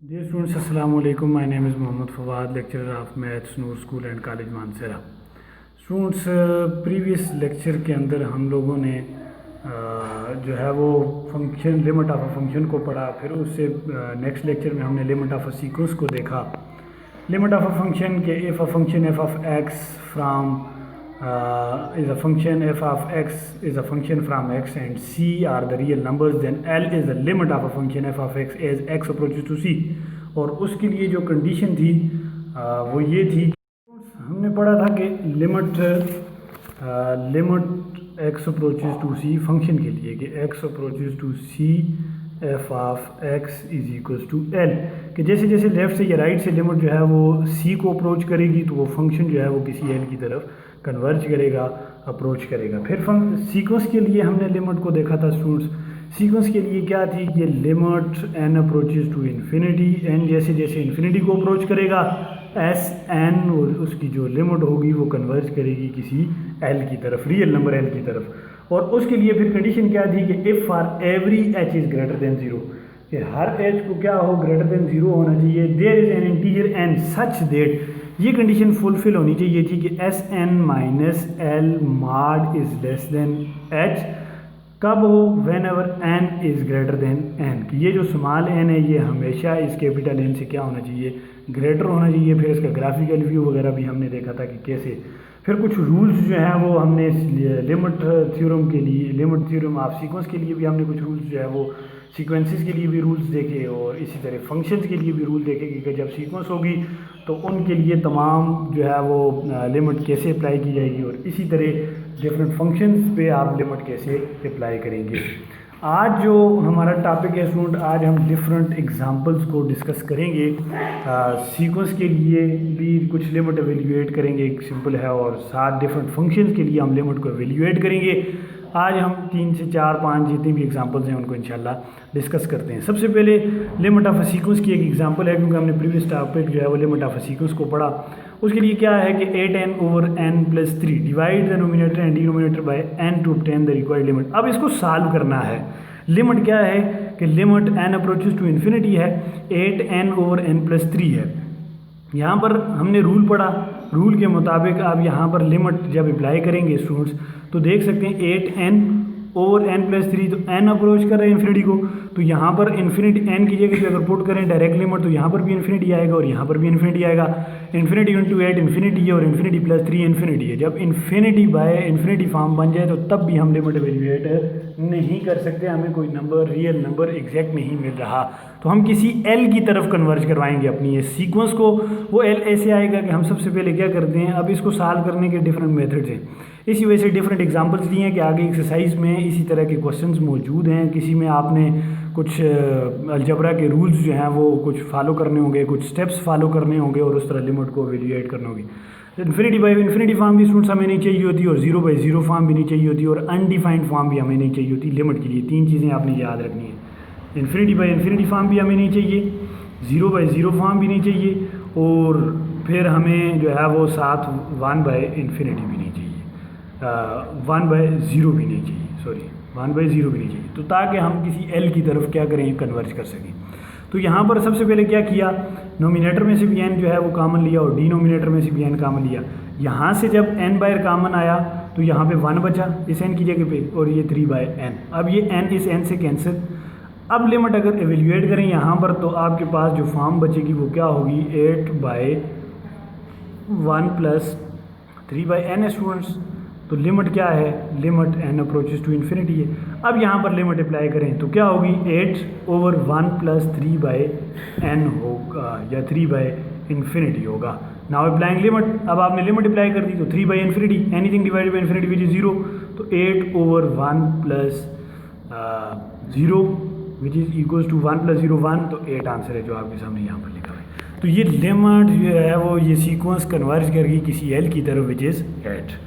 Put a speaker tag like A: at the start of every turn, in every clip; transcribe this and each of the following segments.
A: Dear students, Assalamu alaikum. My name is Mohammad Fawad, lecturer of Maths, Noor School and College Mansehra. Students, previous lecture के अंदर हम लोगों ने जो है वो function limit of a function को पढ़ा। फिर उससे नेक्स्ट लेक्चर में हमने लिमिट ऑफ अ सीक्वेंस को देखा। लिमिट ऑफ अ फंक्शन के if a function F of x from is a function f of x is a function from x and c are the real numbers, then L is the limit of a function f of x as x approaches to c। और उसके लिए जो condition थी वो ये थी, हमने पढ़ा था कि limit x approaches to c function के लिए कि x approaches to c f of x is equals to L, कि जैसे जैसे लेफ़्ट से या राइट से लिमिट जो है वो c को अप्रोच करेगी तो वो फंक्शन जो है वो किसी L की तरफ कन्वर्ज करेगा, अप्रोच करेगा। फिर सीक्वेंस के लिए हमने लिमिट को देखा था स्टूडेंट्स। सीक्वेंस के लिए क्या थी कि limit n approaches to infinity, n जैसे जैसे इन्फिनिटी को अप्रोच करेगा एस एन उसकी जो लिमिट होगी वो कन्वर्ज करेगी किसी l की तरफ, रियल नंबर l की तरफ। और उसके लिए फिर कंडीशन क्या थी कि if for every h is greater than zero, कि हर h को क्या हो, ग्रेटर देन ज़ीरो होना चाहिए। There is an integer n such that, ये कंडीशन फुलफिल होनी चाहिए थी कि S N minus L mod is less than H. कब हो, whenever N is greater than N, कि ये जो स्मॉल एन है ये हमेशा इस कैपिटल एन से क्या होना चाहिए, ग्रेटर होना चाहिए। फिर इसका ग्राफिकल व्यू वगैरह भी हमने देखा था कि कैसे। फिर कुछ रूल्स जो हैं वो हमने लिमिट थ्योरम के लिए, लिमिट थ्योरम ऑफ सीक्वेंस के लिए भी हमने कुछ रूल्स जो है वो सीक्वेंसेस के लिए भी रूल्स देखे, और इसी तरह फंक्शंस के लिए भी रूल देखे कि जब सीक्वेंस होगी तो उनके लिए तमाम जो है वो लिमिट कैसे अप्लाई की जाएगी, और इसी तरह डिफरेंट फंक्शंस पे आप लिमिट कैसे अप्लाई करेंगे। आज जो हमारा टॉपिक है स्टूडेंट, आज हम डिफरेंट एग्जांपल्स को डिस्कस करेंगे। सीक्वेंस के लिए भी कुछ लिमिट एवेल्यूएट करेंगे, एक सिंपल है, और 7 डिफरेंट फंक्शंस के लिए हम लिमिट को एवेल्यूएट करेंगे। आज हम 3 से 4 5 जितनी भी एग्जांपल्स हैं उनको इंशाल्लाह डिस्कस करते हैं। सबसे पहले लिमिट ऑफ अ सीक्वेंस की एक एग्जांपल है, क्योंकि हमने प्रीवियस टॉपिक जो है वो लिमिट ऑफ अ सीक्वेंस को पढ़ा। उसके लिए क्या है कि 8n over n plus 3 divide the numerator and denominator by n to obtain the required limit. अब इसको सॉल्व करना है। लिमिट क्या है कि limit n approaches to infinity है, 8n over n plus 3 है। यहाँ पर हमने रूल पढ़ा, रूल के मुताबिक आप यहाँ पर लिमिट जब अप्लाई करेंगे स्टूडेंट्स तो देख सकते हैं 8n ओवर n प्लस 3, तो n अप्रोच कर रहे हैं इन्फिनिटी को, तो यहाँ पर इन्फिनिटी n की जगह पे अगर पुट करें डायरेक्ट लिमिट तो यहाँ पर भी इन्फिनिटी आएगा और यहाँ पर भी इन्फिनिटी आएगा। इन्फिनिटी इंटू 8 इन्फिनिटी है और इन्फिनिटी प्लस 3 इन्फिनिटी है। जब इन्फिनिटी बाय इन्फिनिटी फॉर्म बन जाए तो तब भी हम लिमिट एवेल्यूएट नहीं कर सकते, हमें कोई नंबर, रियल नंबर एग्जैक्ट नहीं मिल रहा, तो हम किसी एल की तरफ कन्वर्ज करवाएंगे अपनी ये सीक्वेंस को। वो एल ऐसे आएगा कि हम सबसे पहले क्या करते हैं, अब इसको सॉल्व करने के डिफरेंट मेथड्स हैं। इसी वजह से डिफरेंट एग्जांपल्स दिए हैं कि आगे एक्सरसाइज में इसी तरह के क्वेश्चंस मौजूद हैं। किसी में आपने कुछ अलजबरा के रूल्स जो हैं वो कुछ फॉलो करने होंगे, कुछ स्टेप्स फॉलो करने होंगे और उस तरह लिमिट को एवेल्यूएट करना होगी। इन्फिनिटी बाई इन्फिनिटी फॉर्म भी स्टूडेंट्स हमें नहीं चाहिए होती, और 0 बाई 0 फॉर्म भी नहीं चाहिए होती, और अनडिफाइंड फॉर्म भी हमें नहीं चाहिए होती लिमिट के लिए। 3 चीज़ें आपने याद रखनी है। इन्फिनिटी बाई इन्फिनिटी फॉर्म भी हमें नहीं चाहिए, 0 बाई 0 फॉर्म भी नहीं चाहिए, और फिर हमें जो है वो साथ 1 बाई इन्फिनिटी भी नहीं चाहिए, 1 बाई 0 भी नहीं चाहिए, सॉरी 1 बाई 0 भी नहीं चाहिए, तो ताकि हम किसी एल की तरफ क्या करें, कन्वर्ज कर सकें। तो यहाँ पर सबसे पहले क्या किया, नोमिनेटर में से भी n जो है वो कॉमन लिया और डिनोमिनेटर में से भी n कॉमन लिया। यहाँ से जब n बाय कॉमन आया तो यहाँ पे 1 बचा इस n की जगह पे, और ये 3 बाय n। अब ये n इस n से कैंसिल। अब लिमिट अगर एवेल्यूएट करें यहाँ पर तो आपके पास जो फॉर्म बचेगी वो क्या होगी, 8 बाय 1 प्लस 3 बाय n है स्टूडेंट्स। तो लिमिट क्या है, limit n approaches to infinity है। अब यहाँ पर लिमिट अप्लाई करें तो क्या होगी, 8 ओवर 1 प्लस 3 बाई n होगा, या 3 बाई इन्फिनिटी होगा। नाउ अप्लाइंग लिमिट, अब आपने लिमिट अप्लाई कर दी तो 3 by infinity, anything divided by infinity which is 0, तो 8 over 1 plus 0 which is equals to 1 plus 0 1, तो 8 आंसर है जो आपके सामने यहाँ पर लिखा है। तो ये लिमिट जो है वो ये सीक्वेंस कन्वर्ज करेगी किसी एल की तरफ विच इज़ 8।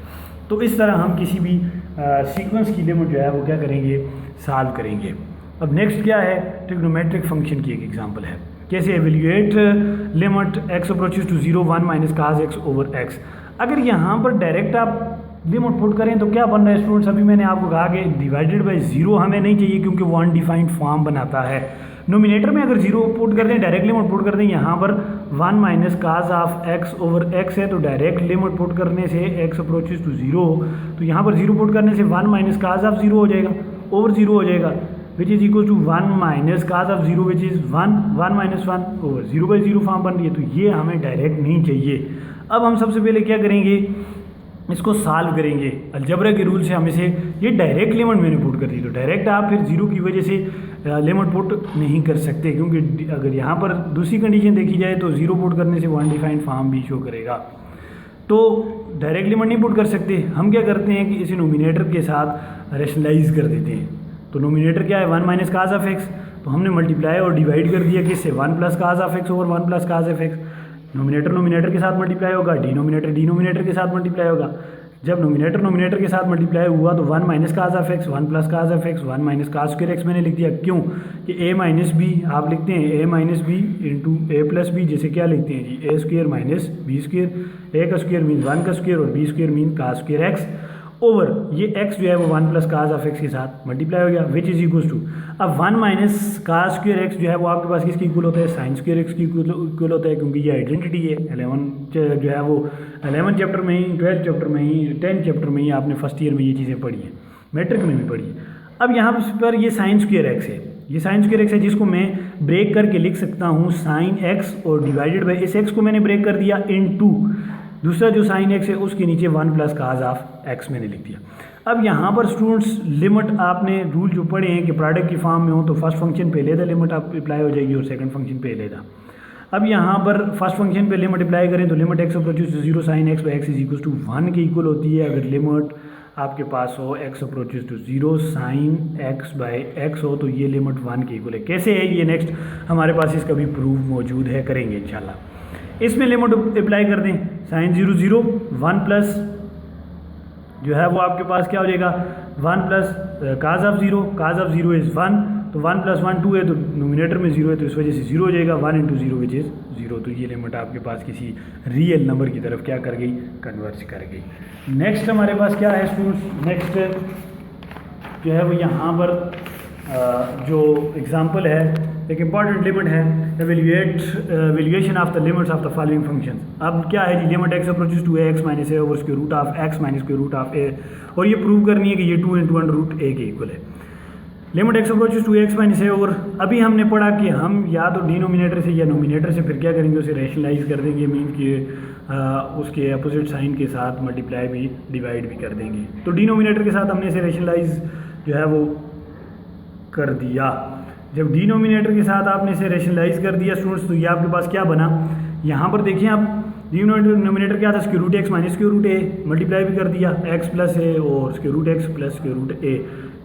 A: तो इस तरह हम किसी भी सीक्वेंस की लिमिट जो है वो क्या करेंगे, सॉल्व करेंगे। अब नेक्स्ट क्या है, ट्रिग्नोमेट्रिक फंक्शन की एक एग्जांपल है, कैसे evaluate limit x approaches to 0 1 minus cos x over x। अगर यहाँ पर डायरेक्ट आप लिमिट पुट करें तो क्या बन रहा है स्टूडेंट्स, अभी मैंने आपको कहा कि डिवाइडेड बाई 0 हमें नहीं चाहिए क्योंकि वो अनडिफाइंड फॉर्म बनाता है। नोमिनेटर में अगर जीरो पुट कर दें, डायरेक्ट लिमिट पुट कर दें, यहाँ पर 1 minus cos of x over x है, तो डायरेक्ट लिमिट पुट करने से एक्स अप्रोचेज टू जीरो, तो यहाँ पर जीरो पुट करने से 1 माइनस काज ऑफ जीरो हो जाएगा, ओवर जीरो हो जाएगा, which is equal to 1 minus cos of zero which is 1 minus 1 over zero by zero form बन रही है। तो ये हमें डायरेक्ट नहीं चाहिए। अब हम सबसे पहले क्या करेंगे, इसको सॉल्व करेंगे अलजबरा के रूल से। हम इसे, ये डायरेक्ट लिमिट मैंने पुट कर दी, तो डायरेक्ट आप फिर जीरो की वजह से लिमिट पुट नहीं कर सकते, क्योंकि अगर यहाँ पर दूसरी कंडीशन देखी जाए तो जीरो पुट करने से वन डिफाइंड फॉर्म भी शो करेगा, तो डायरेक्ट लिमिट नहीं पुट कर सकते। हम क्या करते हैं कि इसे नोमिनेटर के साथ रेशनलाइज कर देते हैं। तो नोमिनेटर क्या है, 1 माइनस काज ऑफ एक्स, तो हमने मल्टीप्लाई और डिवाइड कर दिया किससे, 1 plus cause of x over 1 plus cause of x. Nominator nominator के साथ मल्टीप्लाई होगा, डिनोमिनेटर डिनोमिनेटर के साथ मल्टीप्लाई होगा। जब नोमिनेटर नोमिनेटर के साथ मल्टीप्लाई हुआ तो 1 minus cos of x, 1 plus cause of x, 1 minus cause square x मैंने लिख दिया। क्यों कि ए माइनस बी आप लिखते हैं, ए माइनस बी इंटू ए प्लस बी, जैसे क्या लिखते हैं जी, ए स्क्वायर माइनस बी स्क्वायर, ए का स्क्वायर मीन 1 का स्क्वायर और बी स्क्वायर मीन काज स्क्वायर एक्स ओवर ये x जो है वो 1 प्लस काज ऑफ एक्स के साथ मल्टीप्लाई हो गया, विच इज इक्वल टू, अब 1 माइनस काज स्क्वायर एक्स जो है वो आपके पास किसकी इक्वल होता है, साइन स्क्वायर एक्स की इक्वल होता है, क्योंकि ये आइडेंटिटी है। 11 जो है वो 11 चैप्टर में ही, 12 चैप्टर में ही, 10 चैप्टर में ही आपने फर्स्ट ईयर में ये चीज़ें पढ़ी हैं, मैट्रिक में भी पढ़ी है। अब यहाँ पर ये साइन स्क्वायर एक्स है, ये साइन स्क्वायर एक्स है जिसको मैं ब्रेक करके लिख सकता हूँ साइन एक्स और डिवाइडेड बाई इस एक्स को मैंने ब्रेक कर दिया इन टू दूसरा जो साइन एक्स है उसके नीचे 1 प्लस काज ऑफ एक्स मैंने लिख दिया। अब यहाँ पर स्टूडेंट्स लिमिट आपने रूल जो पढ़े हैं कि प्रोडक्ट की फॉर्म में हो तो फर्स्ट फंक्शन पे लेदा लिमिट आप अप्लाई हो जाएगी और सेकंड फंक्शन पे लेदा। अब यहाँ पर फर्स्ट फंक्शन पे लिमिट अप्लाई करें तो limit x approaches to zero sine X by X is equal to 1 के इक्वल होती है। अगर लिमिट आपके पास हो X approaches to zero sine X by X हो तो ये लिमिट 1 के इक्वल है। कैसे है ये नेक्स्ट हमारे पास इसका भी प्रूफ मौजूद है, करेंगे इंशाल्लाह। इसमें लिमिट अप्लाई कर दें साइन 0 0 1 प्लस जो है वो आपके पास क्या हो जाएगा 1 plus cause of zero is 1, तो 1 प्लस 1 2 है तो नोमिनेटर में 0 है तो इस वजह से 0 हो जाएगा, 1 इंटू 0 विच इज़ 0। तो ये लिमिट आपके पास किसी रियल नंबर की तरफ क्या कर गई, कन्वर्ज कर गई। नेक्स्ट हमारे पास क्या है स्टूडेंट्स, नेक्स्ट जो है वो यहाँ पर जो एग्जाम्पल है एक इंपॉर्टेंट लिमिट है, evaluation of the limits of the following function. अब क्या है जी, limit x approaches to A x minus A over square root of x minus square root of a, और ये प्रूव करनी है कि ये 2 इंटू 1 रूट ए के इक्वल है। Limit x approaches to X minus A over, अभी हमने पढ़ा कि हम या तो डिनोमिनेटर से या नोमिनेटर से फिर क्या करेंगे, उसे रैशनलाइज कर देंगे, मीन कि उसके अपोजिट साइन के साथ मल्टीप्लाई भी डिवाइड भी कर देंगे। तो डिनोमिनेटर के साथ हमने इसे रैशनलाइज जो है वो कर दिया। जब डिनोमिनेटर के साथ आपने इसे रैशनलाइज कर दिया स्टूडेंट्स तो ये आपके पास क्या बना, यहाँ पर देखिए आप डिनोमिनेटर क्या था, square root x minus square root a, multiply भी कर दिया एक्स प्लस ए और square root x plus square root a,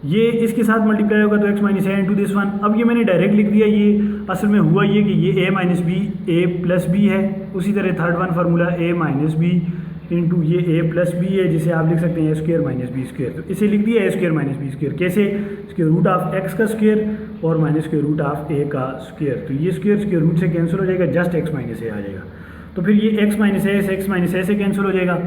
A: ये इसके साथ मल्टीप्लाई होगा तो x minus a into this one. अब ये मैंने डायरेक्ट लिख दिया, ये असल में हुआ ये कि ये ए माइनस बी ए प्लस बी है। उसी तरह थर्ड वन फार्मूला ए माइनस बी इंटू ये ए प्लस बी है, जिसे आप लिख सकते हैं ए स्क्वायर माइनस बी स्क्वायर। तो इसे लिख दिया ए स्क्वायर माइनस बी स्क्वायर, कैसे, स्क्वायर रूट ऑफ एक्स का स्क्वायर और माइनस स्क्वायर रूट ऑफ ए का स्क्वायर। तो ये स्क्वायर रूट से कैंसिल हो जाएगा, जस्ट एक्स माइनस ए आ जाएगा। तो फिर ये एक्स माइनस ए से कैंसिल हो जाएगा।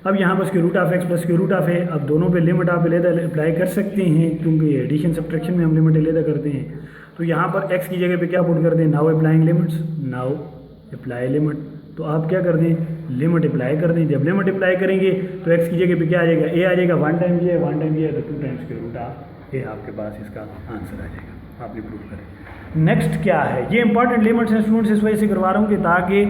A: अब यहाँ पर square root of x plus square root of a, अब दोनों पे लिमिट आप अलग अप्लाई कर सकते हैं क्योंकि एडिशन सब्ट्रैक्शन में हम लिमिट अलग करते हैं। तो यहाँ पर एक्स की जगह पे क्या पुट कर दें, now applying limits, now apply limit. तो आप क्या कर दें, लिमिट अप्लाई कर दें। जब लिमिट अप्लाई करेंगे तो एक्स की जगह पे क्या आ जाएगा, ए आ जाएगा, 1 टाइम ये है 1 टाइम ये है तो 2 टाइम्स स्क्वायर रूट ऑफ ए आपके पास इसका आंसर आ जाएगा। आपने प्रूव करें। नेक्स्ट क्या है, ये इंपॉर्टेंट लिमिट्स हैं स्टूडेंट्स, इस वजह से करवा रहा हूँ कि ताकि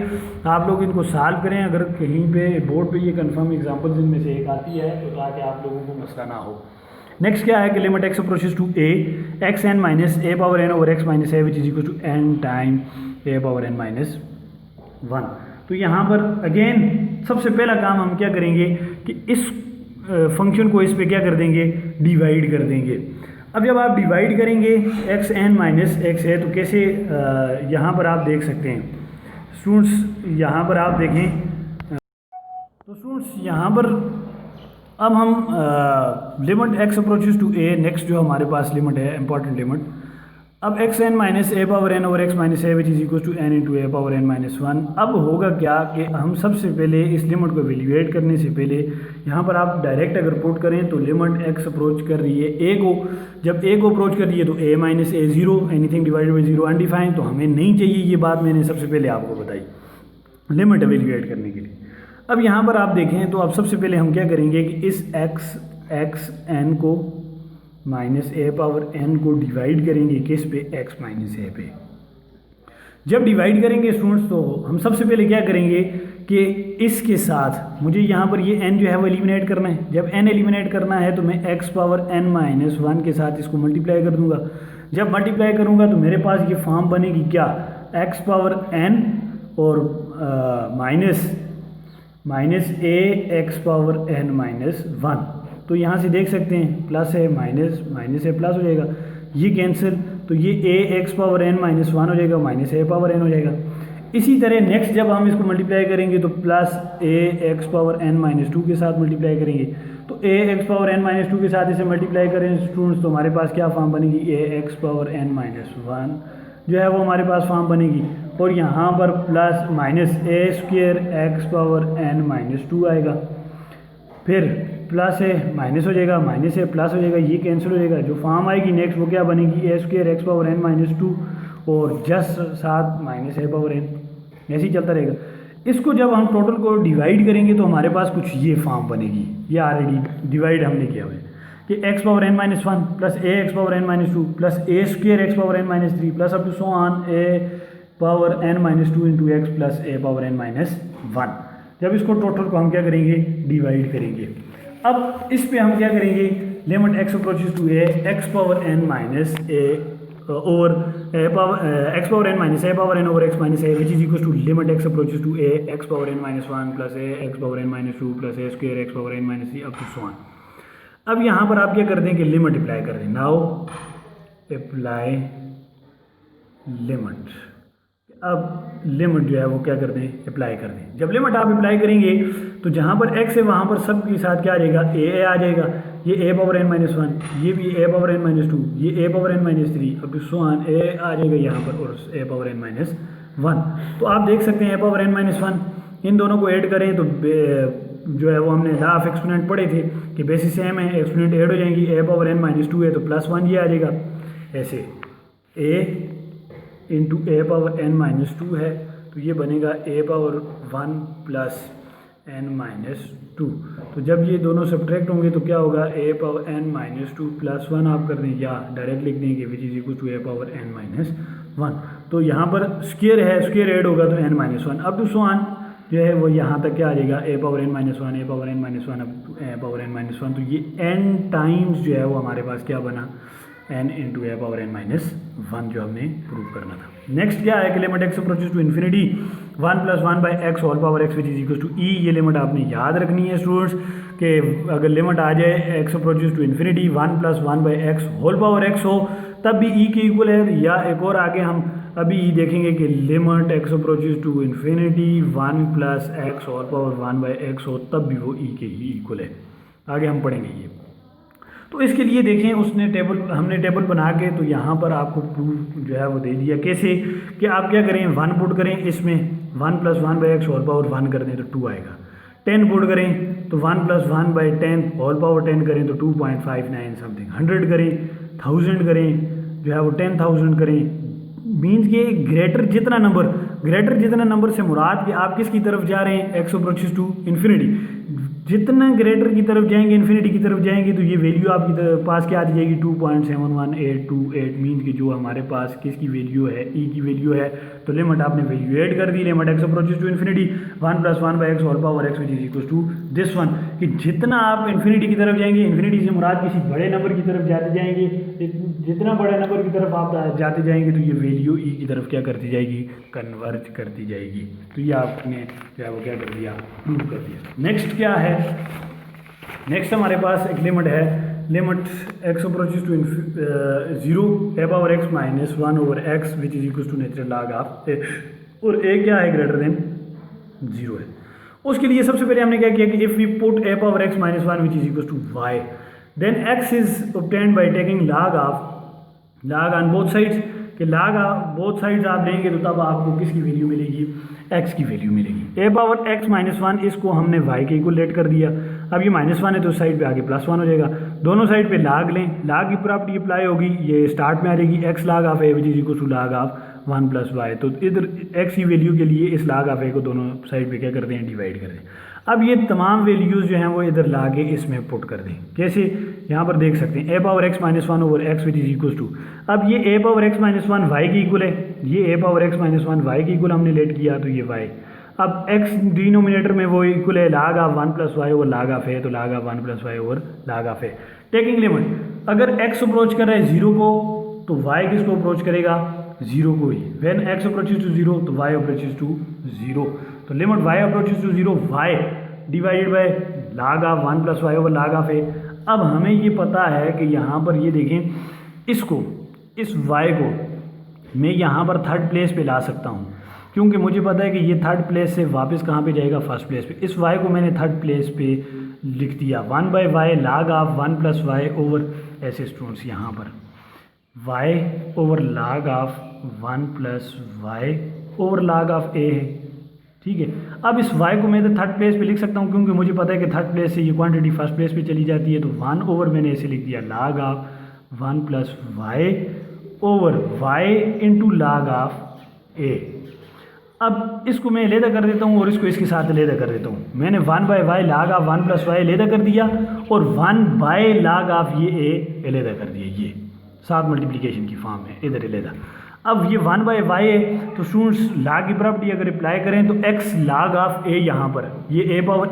A: आप लोग इनको सॉल्व करें। अगर कहीं पे बोर्ड पे ये कंफर्म एग्जांपल्स इनमें से एक आती है तो ताकि आप लोगों को मसला ना हो। नेक्स्ट क्या है कि limit x approaches to A X N minus A power N over X minus A which is equal to N time A power N minus 1। तो यहाँ पर अगेन सबसे पहला काम हम क्या करेंगे कि इस फंक्शन को इस पे क्या कर देंगे, डिवाइड कर देंगे। अब जब आप डिवाइड करेंगे एक्स एन माइनस एक्स है तो कैसे, यहाँ पर आप देख सकते हैं स्टूडेंट्स, यहाँ पर आप देखें तो स्टूडेंट्स यहाँ पर अब हम limit x approaches to A, next जो हमारे पास लिमिट है इंपॉर्टेंट लिमिट, अब X N minus A power N over X minus A which is equal to N into A power N minus one. अब होगा क्या कि हम सबसे पहले इस लिमिट को एवेल्यूएट करने से पहले यहाँ पर आप डायरेक्ट अगर पुट करें तो लिमिट एक्स अप्रोच कर रही है ए को, जब ए को अप्रोच कर रही है तो a minus a zero, anything divided by zero undefined, तो हमें नहीं चाहिए, ये बात मैंने सबसे पहले आपको बताई लिमिट एवेल्यूएट करने के लिए। अब यहाँ पर आप देखें तो अब सबसे पहले हम क्या करेंगे कि इस एक्स एन को माइनस ए पावर एन को डिवाइड करेंगे किस पे, एक्स माइनस ए पे। जब डिवाइड करेंगे स्टूडेंट्स तो हम सबसे पहले क्या करेंगे कि इसके साथ मुझे यहाँ पर ये n जो है वो एलिमिनेट करना है। जब n एलिमिनेट करना है तो मैं x power n minus one के साथ इसको मल्टीप्लाई कर दूंगा। जब मल्टीप्लाई करूँगा तो मेरे पास ये फॉर्म बनेगी क्या, x पावर n और minus a x power n minus one. तो यहाँ से देख सकते हैं प्लस है माइनस है प्लस हो जाएगा, ये कैंसिल, तो ये a x power N minus one हो जाएगा, माइनस ए पावर एन हो जाएगा। इसी तरह नेक्स्ट जब हम इसको मल्टीप्लाई करेंगे तो प्लस ए x power N minus two के साथ मल्टीप्लाई करेंगे, तो a x power N minus two के साथ इसे मल्टीप्लाई करें स्टूडेंट्स तो हमारे पास क्या फॉर्म बनेगी, a x power N minus one जो है वो हमारे पास फॉर्म बनेगी। और यहाँ पर plus minus a square x power N minus two आएगा, फिर प्लस है माइनस हो जाएगा, माइनस है प्लस हो जाएगा, ये कैंसिल हो जाएगा। जो फॉर्म आएगी नेक्स्ट वो क्या बनेगी, a square x power N minus two और जस्ट साथ माइनस ए पावर एन, ऐसे ही चलता रहेगा। इसको जब हम टोटल को डिवाइड करेंगे तो हमारे पास कुछ ये फॉर्म बनेगी, ये ऑलरेडी डिवाइड हमने किया हुआ है कि X power N minus one plus A x power N minus two plus A square x power N minus three plus up to so on A power N minus two into X plus A power N minus one. जब इसको total को हम क्या करेंगे, divide करेंगे। अब इस पे हम क्या करेंगे, limit x approaches to A x power N minus A over X power N minus A power N over X minus A which is equal to limit x approaches to A x power N minus one plus A x power N minus two plus A square x power N minus three up to so on. अब यहाँ पर आप क्या कर दें कि limit apply कर दें, नाउ अप्लाई लिमिट। अब लिमिट जो है वो क्या कर दें, अप्लाई कर दें। जब लिमिट आप अप्लाई करेंगे तो जहाँ पर x है वहाँ पर सब के साथ क्या आ जाएगा, a आ जाएगा, ये a power n minus one, ये भी a power n minus to, ये a power n minus three, अब सो ऑन a आ जाएगा यहाँ पर और a power n minus one. तो आप देख सकते हैं a power n minus one, इन दोनों को ऐड करें तो जो है वो हमने लॉ ऑफ एक्सपोनेंट पढ़े थे कि बेसिस सेम है, एक्सपोनेंट ऐड हो जाएंगी, a power n minus two है तो प्लस वन ये आ जाएगा, ऐसे a into A power N minus two है तो ये बनेगा a power one plus n minus two. तो जब ये दोनों सब्ट्रैक्ट होंगे तो क्या होगा, a power N minus two plus one आप कर दें या डायरेक्ट लिख देंगे which is equal to A power N minus one. तो यहाँ पर स्क्वायर है, स्क्वायर ऐड होगा तो एन माइनस वन, अब टू सो ऑन जो है वो यहाँ तक क्या आ जाएगा, A power N minus one, A power N minus one, अब A power N minus one. तो ये एन टाइम्स जो है वो हमारे पास क्या बना, n इंटू ए पावर एन माइनस वन जो हमने प्रूव करना था। नेक्स्ट क्या है कि limit x approaches to infinity one plus one by x whole power x which is equal to e. ये लिमिट आपने याद रखनी है स्टूडेंट्स कि अगर लिमिट आ जाए X approaches to infinity one plus one by x whole power X हो तब भी ई के इक्वल है, या एक और आगे हम अभी ई देखेंगे कि limit x approaches to infinity one plus X whole power one by X हो तब भी वो ई के ही इक्वल है, आगे हम पढ़ेंगे ये। तो इसके लिए देखें उसने हमने टेबल बना के तो यहाँ पर आपको प्रूफ जो है वो दे दिया, कैसे कि आप क्या करें, वन पुट करें, इसमें one plus one by x whole power one कर दें तो टू आएगा, 10 पुट करें तो one plus one by 10 whole power 10 करें तो 2.59 समथिंग, 100 करें, 1000 करें जो है वो 10,000 करें, मीन्स के ग्रेटर जितना नंबर से मुराद कि आप किसकी तरफ जा रहे हैं, एक्स अप्रोचेस टू इन्फिनिटी। जितना ग्रेटर की तरफ जाएंगे, इन्फिनिटी की तरफ जाएंगे तो ये वैल्यू आपकी पास क्या आ जाएगी, 2.71828, मीन्स कि जो हमारे पास किसकी वैल्यू है, ई की वैल्यू है। तो लिमिट आपने वैल्यू ऐड कर दी, limit x approaches to infinity one plus one by x whole power x which is equal to this one, कि जितना आप इन्फिनिटी की तरफ जाएंगे, इन्फिनिटी से मुराद किसी बड़े नंबर की तरफ जाते जाएंगे, जितना बड़े नंबर की तरफ आप जाते जाएंगे तो ये वैल्यू ई की तरफ क्या करती जाएगी, कन्वर्ज करती जाएगी। तो ये आपने क्या वो क्या कर दिया, प्रूव कर दिया। नेक्स्ट क्या है, नेक्स्ट हमारे पास एक लिमिट है, limit x approaches to zero a power x minus one over x which is equal to natural log of a, और ए क्या है, ग्रेटर देन जीरो है। उसके लिए सबसे पहले हमने क्या किया कि if we put A power x minus one which is equal to Y then X is obtained by taking log on both sides. कि लाग बोथ साइड्स आप लेंगे तो तब आपको किसकी वैल्यू मिलेगी, x की वैल्यू मिलेगी। a power x minus one इसको हमने y के इक्वल लेट कर दिया। अब ये -1 है तो उस साइड पे आगे +1 हो जाएगा। दोनों साइड पे लाग लें, लाग की प्रॉपर्टी अप्लाई होगी, ये स्टार्ट में आ जाएगी x log of a which is equal to log of 1 + y। तो इधर x की वैल्यू के लिए इस लाग ऑफ a को दोनों साइड पे क्या करते हैं, डिवाइड कर दें। अब ये तमाम वैल्यूज़ जो हैं वो इधर ला के इसमें पुट कर दें। कैसे, यहाँ पर देख सकते हैं a power x minus one over x which is equal to, अब ये a power x minus one Y के इक्वल है, ये a power x minus one Y के इक्वल हमने लेट किया तो ये y। अब x डिनोमिनेटर में वो इक्वल है log of 1 + y over log of a, तो लाग of 1 + y over log of a। Taking limit, अगर x अप्रोच कर रहा है 0 को तो y किसको अप्रोच करेगा, 0 को ही। व्हेन x अप्रोचेस टू 0 तो y अप्रोचेस टू 0। तो limit y approaches to 0 y divided by log of 1 + y over log of a। अब हमें ये पता है कि यहाँ पर ये देखें, इसको इस y को मैं यहाँ पर थर्ड प्लेस पे ला सकता हूँ, क्योंकि मुझे पता है कि ये थर्ड प्लेस से वापस कहाँ पे जाएगा, फर्स्ट प्लेस पे। इस y को मैंने थर्ड प्लेस पे लिख दिया 1/y लाग ऑफ 1 + y ओवर, ऐसे स्टूडेंट्स यहाँ पर y over log of 1 + y over log of a है, ठीक है। अब इस y को मैं इधर थर्ड प्लेस पे लिख सकता हूँ, क्योंकि मुझे पता है कि थर्ड प्लेस से ये क्वांटिटी फर्स्ट प्लेस पे चली जाती है। तो 1 ओवर मैंने ऐसे लिख दिया लाग of 1 + y over y into लाग ऑफ a। अब इसको मैं अलहदा कर देता हूँ और इसको इसके साथ अलहदा कर देता हूँ। मैंने 1/y लाग ऑफ 1 + y अलहदा कर दिया और 1 लाग ऑफ ये a अलहदा कर दिया, ये साथ मल्टीप्लिकेशन की फॉर्म है इधर अलहदा। अब ये 1/y है तो स्टूडेंट्स लाग की प्रॉपर्टी अगर अप्लाई करें तो x लाग ऑफ a, यहाँ पर ये a power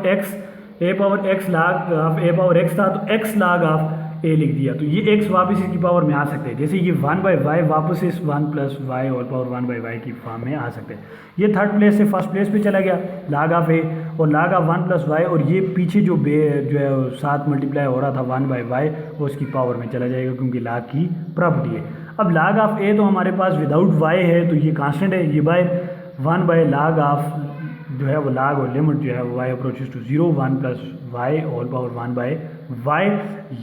A: x log of a power x था तो x लाग ऑफ a लिख दिया। तो ये x वापस इसकी पावर में आ सकते हैं, जैसे ये 1/y वापस इस 1 + y और पावर 1/y की फॉर्म में आ सकते हैं। ये थर्ड प्लेस से फर्स्ट प्लेस पे चला गया लाग ऑफ a और लाग ऑफ 1 + y, और ये पीछे जो है साथ मल्टीप्लाई हो रहा था 1/y वो उसकी पावर में चला जाएगा, क्योंकि लाग की प्रॉपर्टी है। अब लाग ऑफ a तो हमारे पास विदाउट y है तो ये कांस्टेंट है, ये बाय 1/लाग ऑफ जो है वो लाग और लिमिट जो है वो y approaches to 0 1 + y whole power 1/y।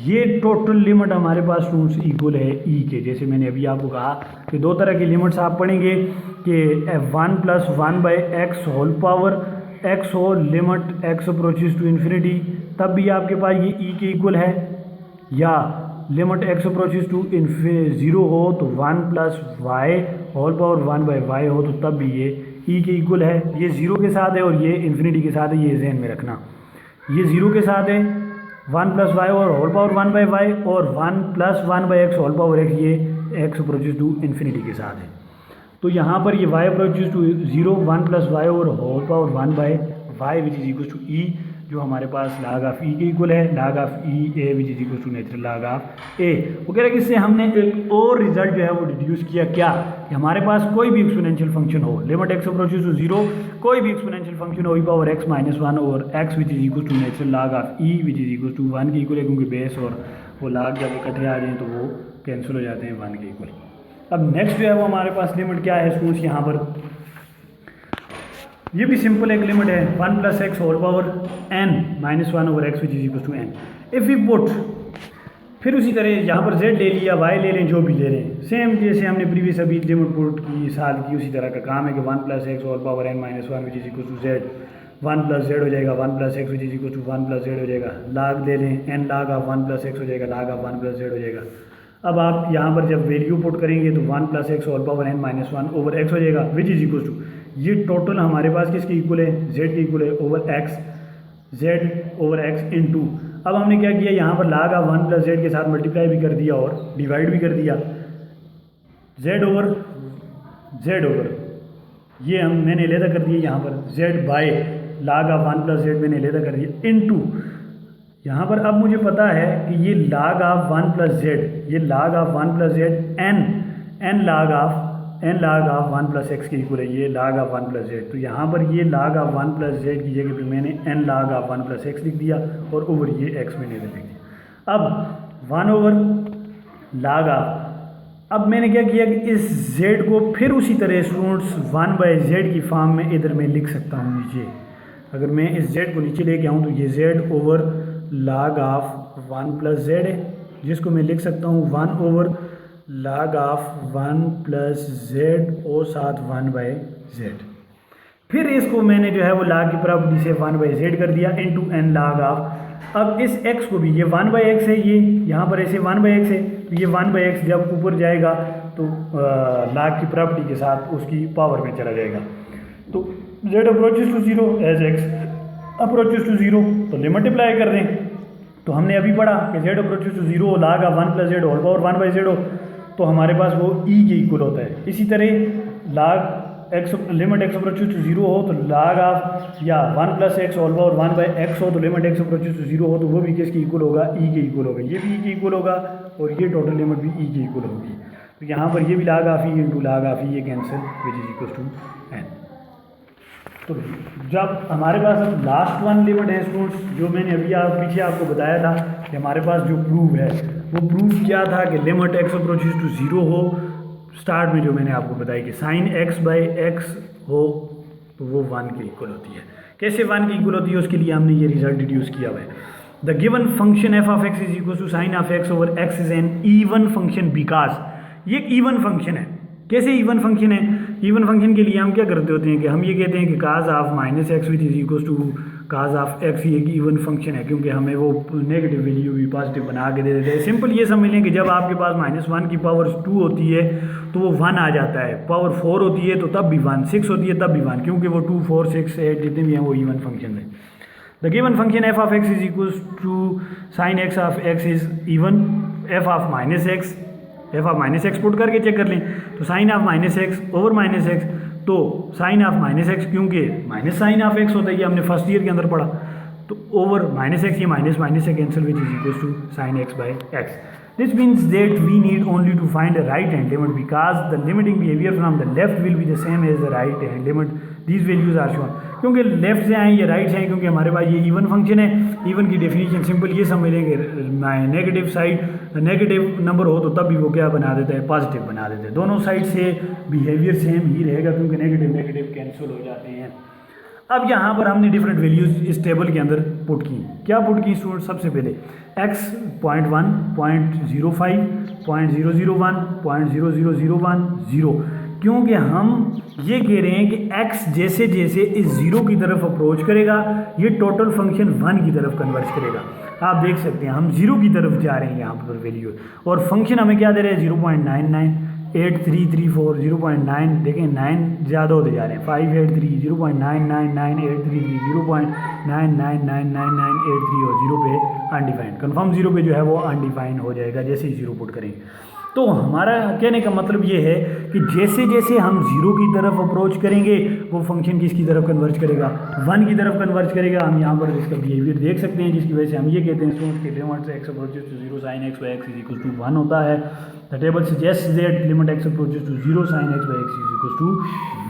A: ये टोटल लिमिट हमारे पास स्टूडेंट्स इक्वल है e के। जैसे मैंने अभी आपको कहा कि दो तरह की लिमिट्स आप पढ़ेंगे कि 1 + 1/x होल पावर x हो limit x approaches to infinity, तब भी आपके पास ये e के इक्वल है, या लिमिट x अप्रोचेस टू 0 हो तो 1 + y होल पावर 1/y हो तो तब भी ये e के इक्वल है। ये 0 के साथ है और ये इन्फिनिटी के साथ है, ये जहन में रखना। ये 0 के साथ है 1 + y और होल पावर 1/y, और 1 + 1/x होल पावर x ये x अप्रोचेस टू इन्फिनिटी के साथ है। तो यहाँ पर ये y अप्रोचेस टू 0 1 + y और whole power 1/y which is equal to e, जो हमारे पास लाग ऑफ e के इक्वल है, log of e a which is equal to natural log of a। वो कह रहे हैं कि इससे हमने एक और रिजल्ट जो है वो डिड्यूस किया, क्या कि हमारे पास कोई भी एक्सपोनेंशियल फंक्शन हो, लिमिट x अप्रोचेस टू 0, कोई भी एक्सपोनेंशियल फंक्शन हो e पावर x - 1 और x which is equal to natural log of e which is equal to 1 के इक्वल है, क्योंकि बेस और वो लाग जब इकट्ठे आ जाएँ तो वो कैंसिल हो जाते हैं 1 के इक्वल। अब नेक्स्ट जो है वो हमारे पास लिमिट क्या है स्टूडेंट्स, यहाँ पर ये भी सिंपल एक लिमिट है 1 + x whole power n - 1 over x which is equal to n। If we put, फिर उसी तरह यहाँ पर z ले लिया, y ले लें, जो भी ले लें, सेम जैसे हमने प्रीवियस अभी लिमिट पुट की साथ की उसी तरह का काम है कि 1 + x whole power n - 1 which is equal to z, 1 + z हो जाएगा, 1 + x which is equal to 1 + z हो जाएगा, लाग ले लें n लाग ऑफ 1 + x हो जाएगा, लाग ऑफ 1 + z हो जाएगा। अब आप यहाँ पर जब वैल्यू पुट करेंगे तो 1 + x whole power n - 1 over x हो जाएगा, विच इज इक्वल टू, ये टोटल हमारे पास किसके इक्वल है, z के इक्वल है, over x, z over x into, अब हमने क्या किया यहाँ पर लाग ऑफ 1 + z के साथ मल्टीप्लाई भी कर दिया और डिवाइड भी कर दिया, z ओवर ये हम मैंने अलहदा कर दिया, यहाँ पर z by log of 1 + z मैंने अलहदा कर दिया इंटू, यहाँ पर अब मुझे पता है कि ये लाग ऑफ 1 + z, ये लाग ऑफ 1 + z n लाग ऑफ 1 + x के इक्वल है, ये लाग ऑफ 1 + z। तो यहाँ पर ये लाग ऑफ 1 + z की जगह पे मैंने n लाग ऑफ 1 + x लिख दिया और ओवर ये x मैंने इधर लिख दिया। अब 1 ओवर लाग ऑफ, अब मैंने क्या किया कि इस z को फिर उसी तरह स्टूडेंट्स 1/z की फॉर्म में इधर मैं लिख सकता हूँ नीचे। अगर मैं इस z को नीचे लेके आऊँ तो ये z over log of 1 + z है, जिसको मैं लिख सकता हूँ 1 over log of 1 plus Z और साथ 1/z। फिर इसको मैंने जो है वो log की प्रॉपर्टी से 1/z कर दिया इनटू n log ऑफ। अब इस x को भी, ये 1/x है, ये यहाँ पर ऐसे 1/x है, तो ये 1/x जब ऊपर जाएगा तो log की प्रॉपर्टी के साथ उसकी पावर में चला जाएगा। तो z approaches to 0 as x approaches to 0, तो लिमिट अप्लाई कर दें। तो हमने अभी पढ़ा कि z approaches to 0 log of 1 plus Z whole power 1/z हो, तो हमारे पास वो e के इक्वल होता है। इसी तरह log x limit x approaches to 0 हो तो log ऑफ या 1 plus X whole power 1/x हो, तो लिमिट x अप्रोचेस टू 0 हो तो वो भी किसके इक्वल होगा, e के इक्वल होगा। ये भी e के इक्वल होगा और ये टोटल लिमिट भी e के इक्वल होगी। तो यहाँ पर ये भी log of e into log of e ये cancel which is equal to n। तो जब हमारे पास अब लास्ट वन लिमिट है स्टूडेंट्स, जो मैंने अभी पीछे आपको बताया था कि हमारे पास जो प्रूफ है वो प्रूफ क्या था कि लिमिट x अप्रोचेस टू 0 हो, स्टार्ट में जो मैंने आपको बताया कि साइन x/x हो तो वो 1 के इक्वल होती है। कैसे 1 के इक्वल होती है उसके लिए हमने ये रिजल्ट डिड्यूस किया हुआ है। The given function F of X is equal to sine of x over x is an even function because ये एक ईवन फंक्शन है। कैसे ईवन फंक्शन है? ईवन फंक्शन के लिए हम क्या करते होते हैं कि हम ये कहते हैं कि cos of -x which is equal to cos of x ये एक ईवन फंक्शन है, क्योंकि हमें वो नेगेटिव वैल्यू भी पॉजिटिव बना के दे देते हैं। सिंपल ये समझ लें कि जब आपके पास -1 की पावर 2 होती है तो वो 1 आ जाता है, पावर 4 होती है तो तब भी 1, 6 होती है तब भी 1, क्योंकि वो 2, 4, 6, 8 जितने भी हैं वो ईवन फंक्शन है। The given function F of X is equal to sine X of X is even F of -x, F of -x put करके चेक कर लें तो sine of -x over -x, तो साइन ऑफ -x क्योंकि minus sine of x होता है, ये हमने फर्स्ट ईयर के अंदर पढ़ा, तो ओवर -x ये माइनस से cancel which is equal to sine x/x। This means that we need only to find the right hand limit because the limiting behaviour from the left will be the same as the right hand limit. These values are shown, क्योंकि left से आए ये right से आए, क्योंकि हमारे पास ये even function है। इवन की डेफिनेशन सिंपल ये समझ लेंगे, नेगेटिव साइड नेगेटिव नंबर हो तो तब भी वो क्या बना देता है, पॉजिटिव बना देता है। दोनों साइड से बिहेवियर सेम ही रहेगा क्योंकि नेगेटिव नेगेटिव कैंसिल हो जाते हैं। अब यहाँ पर हमने डिफरेंट वैल्यूज इस टेबल के अंदर पुट की। क्या पुट की स्टूडेंट? सबसे पहले x 0.1, 0.05, 0.001, 0.0001, 0, क्योंकि हम ये कह रहे हैं कि x जैसे जैसे इस 0 की तरफ अप्रोच करेगा ये टोटल फंक्शन 1 की तरफ कन्वर्ज करेगा। आप देख सकते हैं हम 0 की तरफ जा रहे हैं यहाँ पर वैल्यू, और फंक्शन हमें क्या दे रहे हैं 0.99, 8334, 0.9, देखें 9 ज़्यादा होते जा रहे हैं, 583, 0.999833, 0.99999983 और 0 पे अनडिफाइंड, कन्फर्म 0 पे जो है वो अनडिफाइंड हो जाएगा जैसे ही 0 पुट करेंगे। तो हमारा कहने का मतलब ये है कि जैसे जैसे हम 0 की तरफ अप्रोच करेंगे वो फंक्शन किसकी तरफ कन्वर्ज करेगा, 1 की तरफ कन्वर्ज करेगा। हम यहाँ पर इसका बिहेवियर देख सकते हैं, जिसकी वजह से हम ये कहते हैं स्टूडेंट के लिमिट से x approaches to 0 sin x/x is equal to 1 होता है। The table suggest that limit x approaches to 0 sin x/x is equal to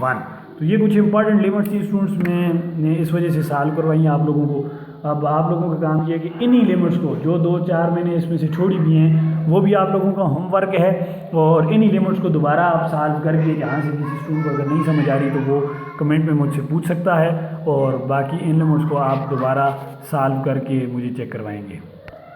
A: 1। तो ये कुछ इंपॉर्टेंट लिमिट्स थी स्टूडेंट्स, मैंने इस वजह से सॉल्व करवाई हैं आप लोगों को। अब आप लोगों का काम ये है कि इन्हीं लिमिट्स को जो 2-4 मैंने इसमें से छोड़ी भी हैं वो भी आप लोगों का होमवर्क है, और इन्हीं लिमिट्स को दोबारा आप सॉल्व करके जहाँ से किसी स्टूडेंट को अगर नहीं समझ आ रही तो वो कमेंट में मुझसे पूछ सकता है, और बाकी इन लिमिट्स को आप दोबारा सॉल्व करके मुझे चेक करवाएंगे।